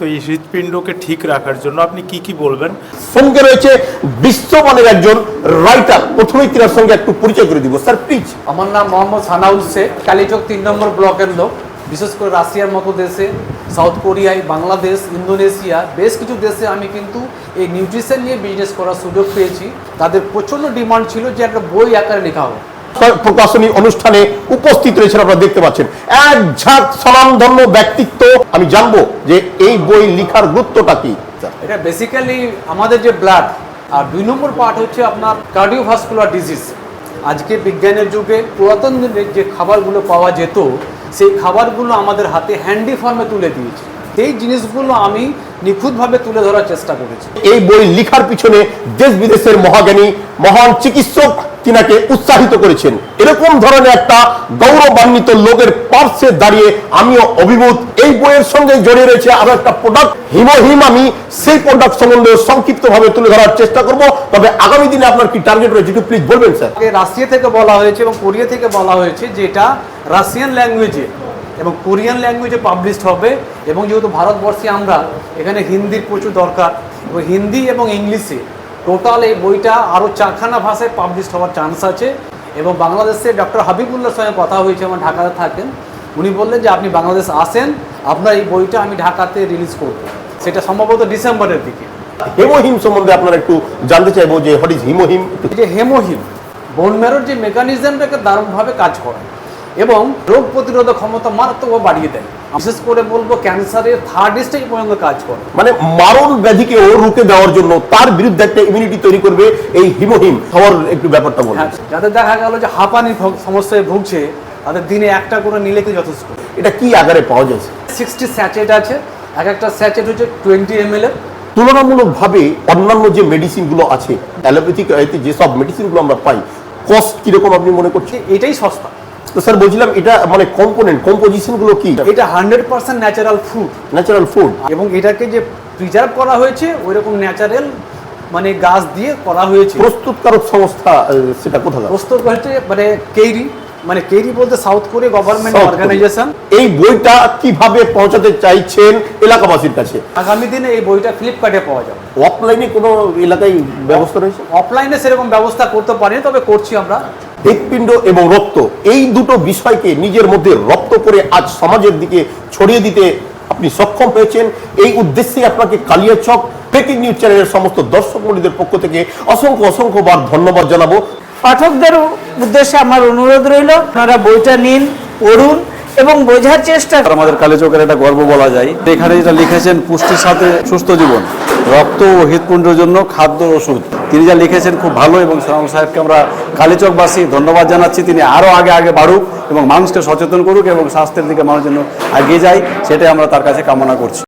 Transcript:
তো এই হৃৎপিণ্ডকে ঠিক রাখার জন্য আপনি কি বলবেন? সঙ্গে রয়েছে বিশ্বমানের একজন রাইটার, প্রথমেই তিনার সঙ্গে একটু পরিচয় করে দিব। Sir please. আমার নাম মোহাম্মদ সানাউল শেখ, কালীচক 3 নম্বর ব্লকের লোক। বিশেষ করে রাশিয়ার মতো দেশে, সাউথ কোরিয়ায়, বাংলাদেশ, ইন্দোনেশিয়া বেশ কিছু দেশে আমি কিন্তু এই নিউট্রিশন নিয়ে বিজনেস করার সুযোগ পেয়েছি। তাদের প্রচণ্ড ডিমান্ড ছিল যে একটা বই আকারে লেখা হোক। প্রকাশনী অনুষ্ঠানে উপস্থিত রয়েছেন, আপনারা দেখতে পাচ্ছেন এক ঝাঁক স্বনামধন্য ব্যক্তিত্ব। আমি জানবো যে এই বই লেখার গুরুত্বটা কি। এটা বেসিক্যালি আমাদের যে ব্লাড, আর 2 নম্বর পার্ট হচ্ছে আপনার কার্ডিওভাস্কুলার ডিজিজ। আজকে বিজ্ঞানের যুগে পুরাতন দিনের যে খাবারগুলো পাওয়া যেত, সেই খাবারগুলো আমাদের হাতে হ্যান্ডি ফর্মে তুলে দিয়েছে। সেই জিনিসগুলো আমি নিখুঁতভাবে তুলে ধরার চেষ্টা করেছি। এই বই লেখার পিছনে দেশ বিদেশের মহাজ্ঞানী, মহান চিকিৎসক তিনাকে উৎসাহিত করেছেন। এরকম ধরনের একটা গৌরবান্বিত লোকের পার্শ্বে দাঁড়িয়ে আমিও অভিভূত। এই বইয়ের সঙ্গে জড়িয়ে রয়েছে আরো একটা প্রোডাক্ট হিমোহিম। আমি সেই প্রোডাক্ট সম্বন্ধে সংক্ষিপ্তভাবে তুলে ধরার চেষ্টা করব। তবে আগামী দিনে আপনার কি টার্গেট রয়েছে একটু প্লিজ বলবেন স্যার। রাশিয়া থেকে বলা হয়েছে এবং কোরিয়া থেকে বলা হয়েছে যে এটা রাশিয়ান ল্যাঙ্গুয়েজে এবং কোরিয়ান ল্যাঙ্গুয়েজে পাবলিশড হবে। এবং যেহেতু ভারতবর্ষে আমরা, এখানে হিন্দির প্রচুর দরকার, এবং হিন্দি এবং ইংলিশে টোটাল এই বইটা আরও 4খানা ভাষায় পাবলিশড হওয়ার চান্স আছে। এবং বাংলাদেশে ডক্টর হাবিবুল্লাহর সঙ্গে কথা হয়েছে, আমার ঢাকাতে থাকেন। উনি বললেন যে আপনি বাংলাদেশ আসেন, আপনার এই বইটা আমি ঢাকাতে রিলিজ করব। সেটা সম্ভবত ডিসেম্বরের দিকে। হিমোহিম সম্বন্ধে আপনারা একটু জানতে চাইবো যে হোয়াট ইজ হিমোহিম। এই যে হেমোহিম বোন ম্যারোর যে মেকানিজমটাকে দারুণভাবে কাজ করে এবং রোগ প্রতিরোধক ক্ষমতা মারাত্মকভাবে বাড়িয়ে দেয়। বিশেষ করে বলবো ক্যান্সারের 3rd স্টেজ পর্যন্ত কাজ করে। মানে মারণ ব্যাধিকে ও রুখে দেওয়ার জন্য, তার বিরুদ্ধে একটা ইমিউনিটি তৈরি করবে এই হিমোহিম খাওয়ার একটু ব্যাপারটা বলুন। হ্যাঁ, যাদের দেখা গেল যে হাঁপানির সমস্যায় ভুগছে, তাদের দিনে একটা করে নিলে কি যথেষ্ট। এটা কি আকারে পাওয়া যায়? 60 স্যাচেট আছে, এক একটা স্যাচেট হচ্ছে 20 ml এর। তুলনামূলকভাবে অন্যান্য যে মেডিসিনগুলো আছে, অ্যালোপ্যাথিক যেসব মেডিসিনগুলো আমরা পাই, কস্ট কিরকম আপনি মনে করছেন? এটাই সস্তা। তো স্যার বলছিলাম এটা মানে কম্পোজিশনগুলো কি? এটা 100% ন্যাচারাল ফুড। Natural food. এবং এটাকে যে প্রিজার্ভ করা হয়েছে ওই রকম ন্যাচারাল মানে গাছ দিয়ে করা হয়েছে। প্রস্তুতকারক সংস্থা সেটা কোথায়? প্রস্তুত হচ্ছে মানে কেইরি, মানে কেইরি বলতে সাউথ কোরিয়া গভর্নমেন্ট অর্গানাইজেশন। এই বইটা কিভাবে পৌঁছাতে চাইছেন এলাকাবাসীর কাছে? আগামী দিনে এই বইটা ফ্লিপকার্টে পাওয়া যাবে। অফলাইনে কোনো এলাকায় ব্যবস্থা রয়েছে? অফলাইনে সেরকম ব্যবস্থা করতে পারিনি, তবে করছি আমরা। হৃৎপিণ্ড এবং রক্ত, এই দুটো বিষয়কে নিজের মধ্যে রপ্ত করে আজ সমাজের দিকে ছড়িয়ে দিতে আপনি সক্ষম হয়েছেন। এই উদ্দেশ্যে আপনাকে কালিয়াচক ব্রেকিং নিউজ চ্যানেলের সমস্ত দর্শক মণ্ডলীদের পক্ষ থেকে অসংখ্যবার ধন্যবাদ জানাবো। পাঠকদের উদ্দেশ্যে আমার অনুরোধ রইল, আপনারা বইটা নিন, পড়ুন এবং বোঝার চেষ্টা করুন। আমাদের কালীচকের একটা গর্ব বলা যায়। এখানে যেটা লিখেছেন, পুষ্টির সাথে সুস্থ জীবন, রক্ত ও হৃৎপিণ্ডের জন্য খাদ্য ওষুধ, তিনি যা লিখেছেন খুব ভালো। এবং সালাম সাহেবকে আমরা কালীচকবাসী ধন্যবাদ জানাচ্ছি। তিনি আরও আগে বাড়ুক এবং মানুষকে সচেতন করুক এবং স্বাস্থ্যের দিকে মানুষ যেন এগিয়ে যায়, সেটাই আমরা তার কাছে কামনা করছি।